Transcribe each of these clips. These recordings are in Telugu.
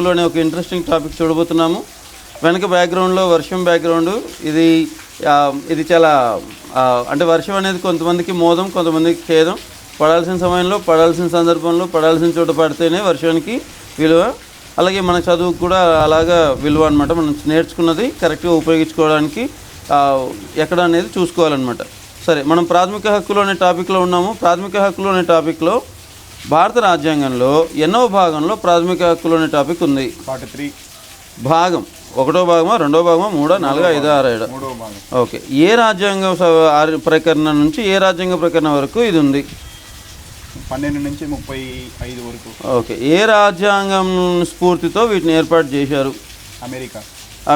లోనే ఒక ఇంట్రెస్టింగ్ టాపిక్ చూడబోతున్నాము. వెనక బ్యాక్గ్రౌండ్లో వర్షం బ్యాక్గ్రౌండ్. ఇది చాలా అంటే వర్షం అనేది కొంతమందికి మోదం, కొంతమందికి ఖేదం. పడాల్సిన సమయంలో, పడాల్సిన సందర్భంలో, పడాల్సిన చోట పడితేనే వర్షానికి విలువ. అలాగే మన చదువుకు కూడా అలాగా విలువ అనమాట. మనం నేర్చుకున్నది కరెక్ట్గా ఉపయోగించుకోవడానికి ఎక్కడ అనేది చూసుకోవాలన్నమాట. సరే, మనం ప్రాథమిక హక్కులు అనే టాపిక్లో ఉన్నాము. ప్రాథమిక హక్కులు అనే టాపిక్లో భారత రాజ్యాంగంలో ఎన్నో భాగంలో ప్రాథమిక హక్కులు అనే టాపిక్ ఉంది. 43 భాగం, 1వ భాగమా, 2వ భాగమా, 3, 4, 5, 6, 7. ఓకే. ఏ రాజ్యాంగ ప్రకరణ నుంచి ఏ రాజ్యాంగ ప్రకరణ వరకు ఇది ఉంది? 12 నుంచి 35 వరకు. ఓకే. ఏ రాజ్యాంగం స్ఫూర్తితో వీటిని ఏర్పాటు చేశారు?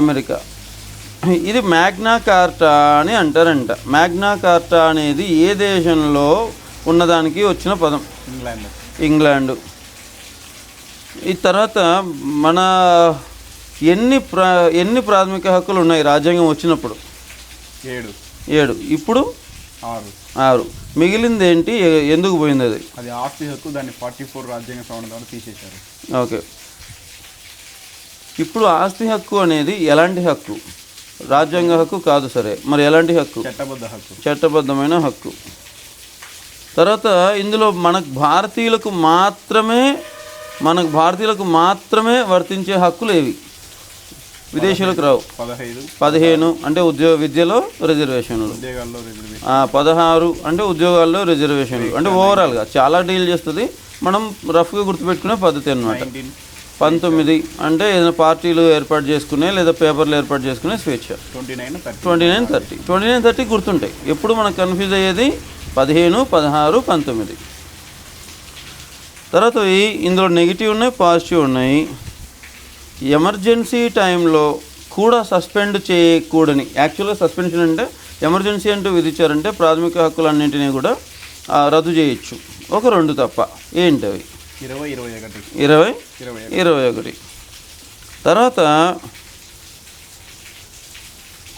అమెరికా. ఇది మ్యాగ్నా కార్టా అని అంటారంట. మ్యాగ్నా కార్టా అనేది ఏ దేశంలో ఉన్నదానికి వచ్చిన పదం? ఇంగ్లాండు. ఈ తర్వాత మన ఎన్ని ప్రాథమిక హక్కులు ఉన్నాయి రాజ్యాంగం వచ్చినప్పుడు? 7. ఇప్పుడు 6. మిగిలింది ఏంటి? ఎందుకు పోయింది అది? అది ఆస్తి హక్కు. దాన్ని 44 రాజ్యాంగ సవరణ ద్వారా తీసేశారు. ఓకే. ఇప్పుడు ఆస్తి హక్కు అనేది ఎలాంటి హక్కు? రాజ్యాంగ హక్కు కాదు. సరే, మరి ఎలాంటి హక్కు? చట్టబద్ధమైన హక్కు. తర్వాత ఇందులో మనకు భారతీయులకు మాత్రమే వర్తించే హక్కులు ఏవి? విదేశీయులకు రావు. 15 అంటే విద్యలో రిజర్వేషన్లు. 16 అంటే ఉద్యోగాల్లో రిజర్వేషన్లు. అంటే ఓవరాల్గా చాలా డీల్ చేస్తుంది. మనం రఫ్గా గుర్తుపెట్టుకునే పద్ధతి అన్నమాట. 19 అంటే ఏదైనా పార్టీలు ఏర్పాటు చేసుకునే లేదా పేపర్లు ఏర్పాటు చేసుకునే స్వేచ్ఛ. 29, 30 గుర్తుంటాయి. ఎప్పుడు మనకు కన్ఫ్యూజ్ అయ్యేది 15, 16, 19. తర్వాత ఇందులో నెగిటివ్ ఉన్నాయి, పాజిటివ్ ఉన్నాయి. ఎమర్జెన్సీ టైంలో కూడా సస్పెండ్ చేయకూడని, యాక్చువల్గా సస్పెన్షన్ అంటే ఎమర్జెన్సీ అంటూ విధించారంటే ప్రాథమిక హక్కులన్నింటినీ కూడా రద్దు చేయొచ్చు, ఒక 2 తప్ప. ఏంటవి? 21. తర్వాత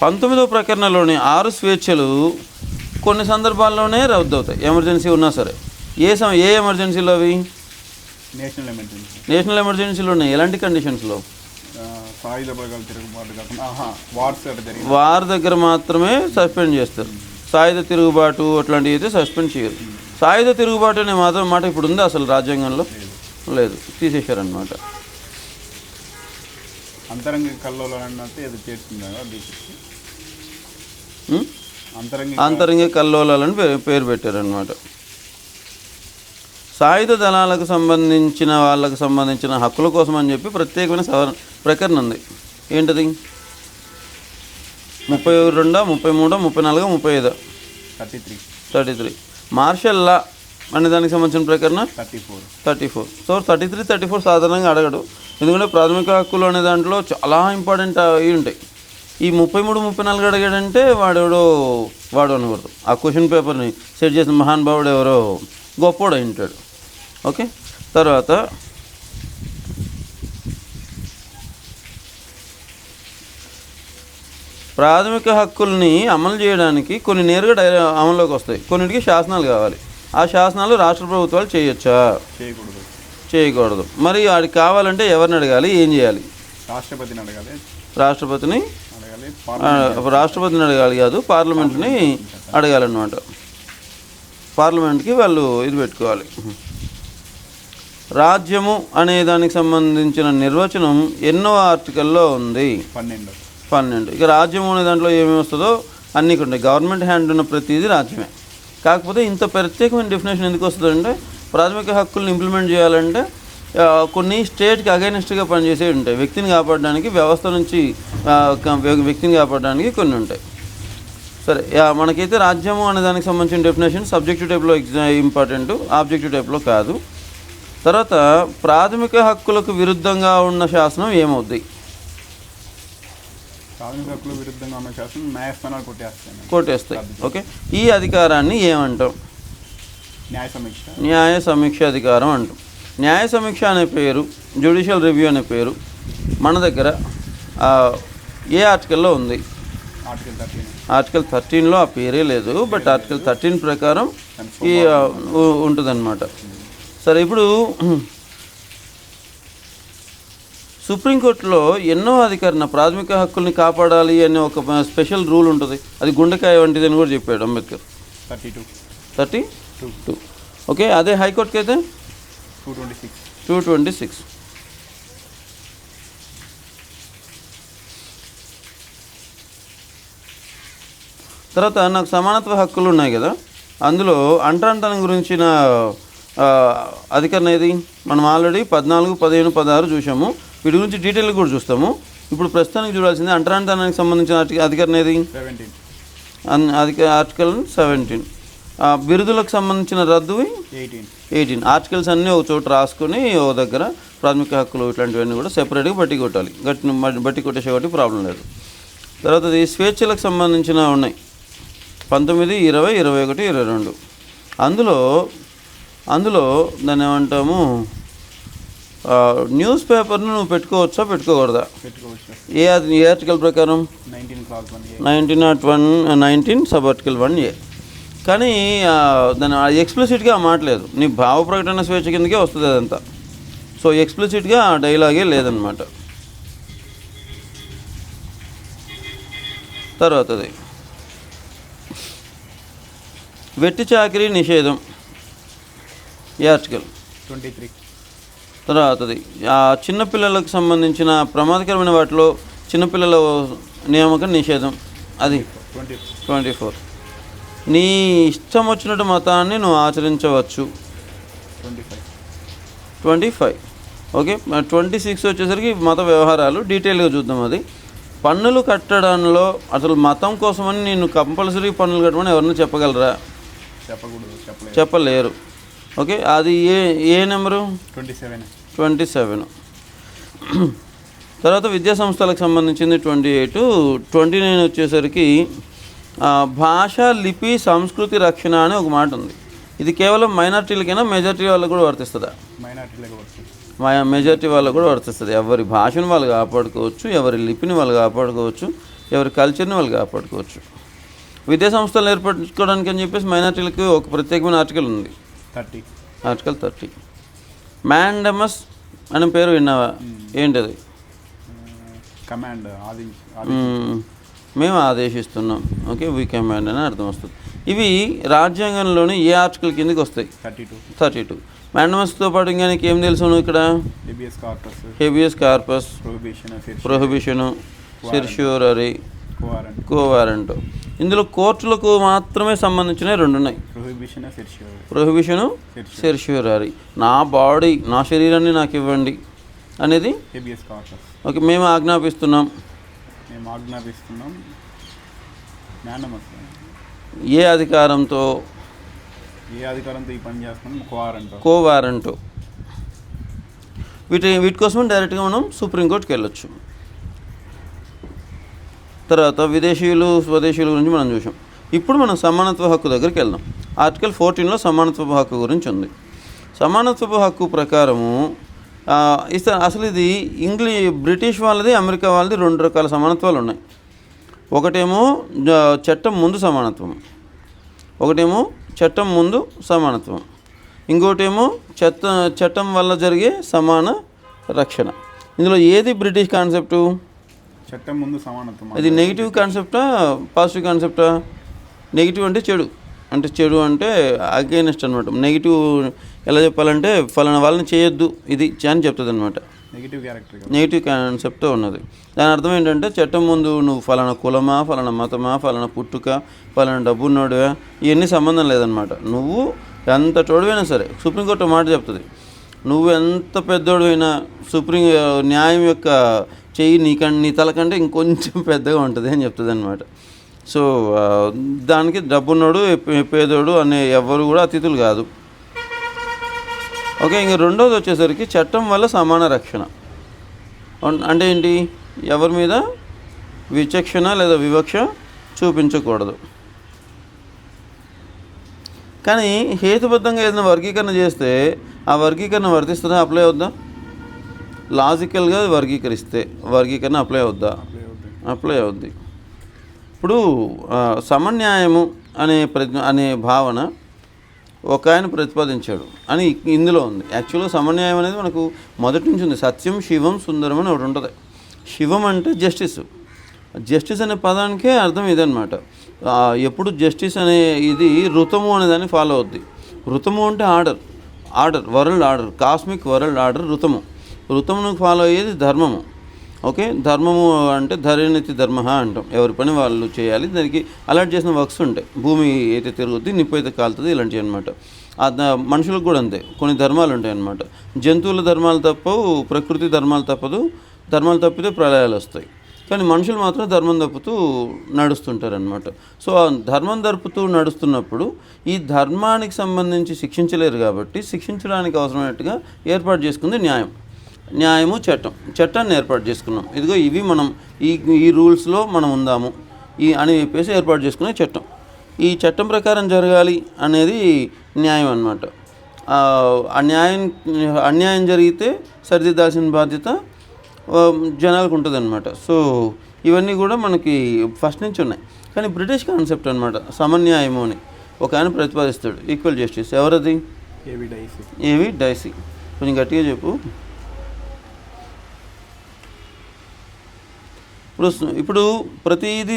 19వ ప్రకరణలోని 6 స్వేచ్ఛలు కొన్ని సందర్భాల్లోనే రద్దు అవుతాయి, ఎమర్జెన్సీ ఉన్నా సరే. ఏ ఎమర్జెన్సీలో అవి? నేషనల్ ఎమర్జెన్సీలో ఉన్నాయి. ఎలాంటి కండిషన్స్లో? వార్ దగ్గర మాత్రమే సస్పెండ్ చేస్తారు. సాయుధ తిరుగుబాటు అట్లాంటివి అయితే సస్పెండ్ చేయరు. సాయుధ తిరుగుబాటు అనే మాట ఇప్పుడు ఉంది అసలు రాజ్యాంగంలో? లేదు, తీసేశారనమాట. అంతరంగ కల్లోలాలని పేరు పెట్టారనమాట. సాయుధ దళాలకు సంబంధించిన హక్కుల కోసం అని చెప్పి ప్రత్యేకమైన ప్రకరణ ఉంది. ఏంటది? 32, 33, 34, 35, 33. మార్షల్ లా అనే దానికి సంబంధించిన ప్రకరణ 34. సో 33, 34 సాధారణంగా అడగడు, ఎందుకంటే ప్రాథమిక హక్కులు అనే దాంట్లో చాలా ఇంపార్టెంట్ అవి ఉంటాయి. ఈ 33, 34 అడిగాడంటే వాడు అనకూడదు. ఆ క్వశ్చన్ పేపర్ని సెట్ చేసిన మహానుభావుడు ఎవరో గొప్పోడు అయి ఉంటాడు. ఓకే. తర్వాత ప్రాథమిక హక్కుల్ని అమలు చేయడానికి కొన్ని నేరుగా అమల్లోకి వస్తాయి, కొన్నిటికి శాసనాలు కావాలి. ఆ శాసనాలు రాష్ట్ర ప్రభుత్వాలు చేయొచ్చా? చేయకూడదు. మరి వాడికి కావాలంటే ఎవరిని అడగాలి, ఏం చేయాలి? రాష్ట్రపతిని అడగాలి కాదు, పార్లమెంట్ని అడగాలన్నమాట. పార్లమెంట్కి వాళ్ళు ఇది పెట్టుకోవాలి. రాజ్యము అనే దానికి సంబంధించిన నిర్వచనం ఎన్నో ఆర్టికల్లో ఉంది? 12. ఇక రాజ్యము అనే దాంట్లో ఏమేమి వస్తుందో అన్నీ ఉంటాయి. గవర్నమెంట్ హ్యాండ్ ఉన్న ప్రతిదీ రాజ్యమే. కాకపోతే ఇంత ప్రత్యేకమైన డెఫినేషన్ ఎందుకు వస్తుందంటే ప్రాథమిక హక్కుల్ని ఇంప్లిమెంట్ చేయాలంటే కొన్ని స్టేట్కి అగైనెస్ట్గా పనిచేసేవి ఉంటాయి. వ్యక్తిని కాపాడడానికి, వ్యవస్థ నుంచి వ్యక్తిని కాపాడడానికి కొన్ని ఉంటాయి. సరే, మనకైతే రాజ్యము అనే దానికి సంబంధించిన డెఫినేషన్ సబ్జెక్టివ్ టైప్లో ఇంపార్టెంట్, ఆబ్జెక్టివ్ టైప్లో కాదు. తర్వాత ప్రాథమిక హక్కులకు విరుద్ధంగా ఉన్న శాసనం ఏమవుద్ది? కొట్టేస్తాయి. ఓకే. ఈ అధికారాన్ని ఏమంటాం? న్యాయ సమీక్ష అధికారం అంటాం. న్యాయ సమీక్ష అనే పేరు, జ్యుడిషియల్ రివ్యూ అనే పేరు మన దగ్గర ఏ ఆర్టికల్లో ఉంది? ఆర్టికల్ 13లో ఆ పేరే లేదు, బట్ ఆర్టికల్ 13 ప్రకారం ఈ ఉంటుందన్నమాట. సరే, ఇప్పుడు సుప్రీంకోర్టులో ఎన్నో అధికరణ ప్రాథమిక హక్కుల్ని కాపాడాలి అనే ఒక స్పెషల్ రూల్ ఉంటుంది. అది గుండెకాయ వంటిది అని కూడా చెప్పాడు అంబేద్కర్. 32 ఓకే. అదే హైకోర్టుకి అయితే 226. తర్వాత నాకు సమానత్వ హక్కులు ఉన్నాయి కదా, అందులో అంటరానితనం గురించిన అధికరణ ఏది? మనం ఆల్రెడీ 14, 15, 16 చూసాము. వీటి గురించి డీటెయిల్గా కూడా చూస్తాము. ఇప్పుడు ప్రస్తుతానికి చూడాల్సింది అంటరానితనానికి సంబంధించిన అధికరణ ఏది? ఆర్టికల్ 17. బిరుదులకు సంబంధించిన రద్దు 18. ఆర్టికల్స్ అన్నీ ఒక చోట రాసుకొని ఓ దగ్గర ప్రాథమిక హక్కులు ఇట్లాంటివన్నీ కూడా సెపరేట్గా బట్టి కొట్టాలి. బట్టి కొట్టేసే కాబట్టి ప్రాబ్లం లేదు. తర్వాత ఈ స్వేచ్ఛలకు సంబంధించిన ఉన్నాయి 19, 20, 21, 22. అందులో దాన్ని ఏమంటాము, న్యూస్ పేపర్ను నువ్వు పెట్టుకోవచ్చా పెట్టుకోకూడదా? ఏ ఆర్టికల్ ప్రకారం? 19 సబ్ ఆర్టికల్ 1A. కానీ దాని ఎక్స్ప్లిసిట్గా మాట్లేదు. నీ భావ ప్రకటన స్వేచ్ఛ కిందకే వస్తుంది అదంతా. సో ఎక్స్ప్లిసిట్గా డైలాగే లేదనమాట. తర్వాతది వెట్టి చాకిరీ నిషేధం, ఏ ఆర్టికల్? 23. తర్వాతది చిన్నపిల్లలకు సంబంధించిన ప్రమాదకరమైన వాటిలో చిన్నపిల్లల నియామక నిషేధం, అది 24. నీ ఇష్టం వచ్చినట్టు మతాన్ని నువ్వు ఆచరించవచ్చు, 25. ఓకే. 26 వచ్చేసరికి మత వ్యవహారాలు, డీటెయిల్గా చూద్దాం. అది పన్నులు కట్టడంలో అసలు మతం కోసమని నేను కంపల్సరీ పన్నులు కట్టమని ఎవరన్నా చెప్పగలరా? చెప్పలేరు. ఓకే. అది ఏ నెంబరు? 27. తర్వాత విద్యా సంస్థలకు సంబంధించింది 28. 29 వచ్చేసరికి భాష, లిపి, సంస్కృతి రక్షణ అనే ఒక మాట ఉంది. ఇది కేవలం మైనార్టీలకైనా మెజారిటీ వాళ్ళకు కూడా వర్తిస్తుందా? మెజారిటీ వాళ్ళకు కూడా వర్తిస్తుంది. ఎవరి భాషను వాళ్ళు కాపాడుకోవచ్చు, ఎవరి లిపిని వాళ్ళు కాపాడుకోవచ్చు, ఎవరి కల్చర్ని వాళ్ళు కాపాడుకోవచ్చు. విద్యా సంస్థలు ఏర్పరచుకోవడానికి అని చెప్పేసి మైనార్టీలకు ఒక ప్రత్యేకమైన ఆర్టికల్ ఉంది, 30. ఆర్టికల్ 30. మ్యాండమస్ అనే పేరు విన్నావా? ఏంటది? కమాండ్, మేము ఆదేశిస్తున్నాం. ఓకే. వీ కమాండ్ అని అర్థం వస్తుంది. ఇవి రాజ్యాంగంలోని ఏ ఆర్టికల్ కిందకి వస్తాయి? 32. మ్యాండమస్తో పాటు ఇంకా నీకు ఏం తెలుసు నువ్వు ఇక్కడ? Habeas corpus, prohibition, certiorari, quo warranto. ఇందులో కోర్టులకు మాత్రమే సంబంధించినవి 2 ఉన్నాయి, ప్రొహిబిషను, సెర్ష్యూరరీ. నా బాడీ, నా శరీరాన్ని నాకు ఇవ్వండి అనేది హెబియస్ కార్పస్. ఓకే. మేము ఆజ్ఞాపిస్తున్నాం. ఏ అధికారంతో ఈ పని చేస్తున్నాం? కోవారెంట్. వీటి కోసం డైరెక్ట్గా మనం సుప్రీంకోర్టుకి వెళ్ళొచ్చు. తర్వాత విదేశీయులు, స్వదేశీయుల గురించి మనం చూసాం. ఇప్పుడు మనం సమానత్వ హక్కు దగ్గరికి వెళ్దాం. ఆర్టికల్ 14లో సమానత్వ హక్కు గురించి ఉంది. సమానత్వ హక్కు ప్రకారము అసలు ఇది బ్రిటిష్ వాళ్ళది, అమెరికా వాళ్ళది 2 రకాల సమానత్వాలు ఉన్నాయి. ఒకటేమో చట్టం ముందు సమానత్వం, ఇంకోటేమో చట్టం వల్ల జరిగే సమాన రక్షణ. ఇందులో ఏది బ్రిటిష్ కాన్సెప్టు? చట్టం ముందు సమానత్వం. ఇది నెగిటివ్ కాన్సెప్టా, పాజిటివ్ కాన్సెప్టా? నెగిటివ్ అంటే చెడు అంటే అగైనెస్ట్ అనమాట. నెగిటివ్ ఎలా చెప్పాలంటే ఫలానా వాళ్ళని చేయొద్దు ఇది అని చెప్తుంది అనమాట. నెగిటివ్ కాన్సెప్ట్ ఉన్నది. దాని అర్థం ఏంటంటే చట్టం ముందు నువ్వు ఫలానా కులమా, ఫలానా మతమా, ఫలానా పుట్టుక, ఫలానా డబ్బున్నోడివా, ఇవన్నీ సంబంధం లేదనమాట. నువ్వు ఎంత తోడువైనా సరే, సుప్రీంకోర్టు మాట చెప్తుంది, నువ్వు ఎంత పెద్దోడువైనా న్యాయం యొక్క చెయ్యి నీ తలకంటే ఇంకొంచెం పెద్దగా ఉంటుంది అని చెప్తుంది అనమాట. సో దానికి డబ్బున్నోడు, పేదోడు అనే ఎవరు కూడా అతిథులు కాదు. ఓకే. ఇంక రెండోది వచ్చేసరికి చట్టం వల్ల సమాన రక్షణ అంటే ఏంటి? ఎవరి మీద విచక్షణ లేదా వివక్ష చూపించకూడదు. కానీ హేతుబద్ధంగా ఏదైనా వర్గీకరణ చేస్తే ఆ వర్గీకరణ వర్తిస్తుందా, అప్లై అవుద్దా? లాజికల్గా వర్గీకరణ అప్లై అవుద్ది. ఇప్పుడు సమన్యాయము అనే భావన ఒక ఆయన ప్రతిపాదించాడు అని ఇందులో ఉంది. యాక్చువల్గా సమన్యాయం అనేది మనకు మొదటి నుంచి ఉంది. సత్యం, శివం, సుందరం అని ఒకటి ఉంటుంది. శివం అంటే జస్టిస్. జస్టిస్ అనే పదానికే అర్థం ఇదనమాట. ఎప్పుడు జస్టిస్ అనే ఇది ఋతము అనే దాన్ని ఫాలో అవుద్ది. ఋతము అంటే order, world order, cosmic world order ఋతము. ఋతమును ఫాలో అయ్యేది ధర్మము. ఓకే, ధర్మము అంటే ధరణితి ధర్మ అంటాం. ఎవరి పని వాళ్ళు చేయాలి. దానికి అలాట్ చేసిన వర్క్స్ ఉంటాయి. భూమి అయితే తిరుగుద్ది, నిప్పు అయితే కాలుతుంది, ఇలాంటివి అనమాట. మనుషులకు కూడా అంతే, కొన్ని ధర్మాలు ఉంటాయి అన్నమాట. జంతువుల ధర్మాలు తప్పవు, ప్రకృతి ధర్మాలు తప్పదు. ధర్మాలు తప్పితే ప్రళయాలు వస్తాయి. కానీ మనుషులు మాత్రం ధర్మం తప్పుతూ నడుస్తుంటారనమాట. సో ఆ ధర్మం తప్పుతూ నడుస్తున్నప్పుడు ఈ ధర్మానికి సంబంధించి శిక్షించలేరు కాబట్టి శిక్షించడానికి అవసరమైనట్టుగా ఏర్పాటు చేసుకుంది న్యాయము, చట్టాన్ని ఏర్పాటు చేసుకున్నాం. ఇదిగో ఇవి మనం ఈ రూల్స్లో మనం ఉందాము అని చెప్పేసి ఏర్పాటు చేసుకునే చట్టం. ఈ చట్టం ప్రకారం జరగాలి అనేది న్యాయం అన్నమాట. అన్యాయం జరిగితే సరిదిద్దాల్సిన బాధ్యత జనాలకు ఉంటుంది అనమాట. సో ఇవన్నీ కూడా మనకి ఫస్ట్ నుంచి ఉన్నాయి. కానీ బ్రిటిష్ కాన్సెప్ట్ అనమాట సమన్యాయము అని. ఒక ఆయన ప్రతిపాదిస్తాడు, ఈక్వల్ జస్టిస్. ఎవరది? ఏవి డైసీ. కొంచెం గట్టిగా చెప్పు. ఇప్పుడు ప్రతిదీ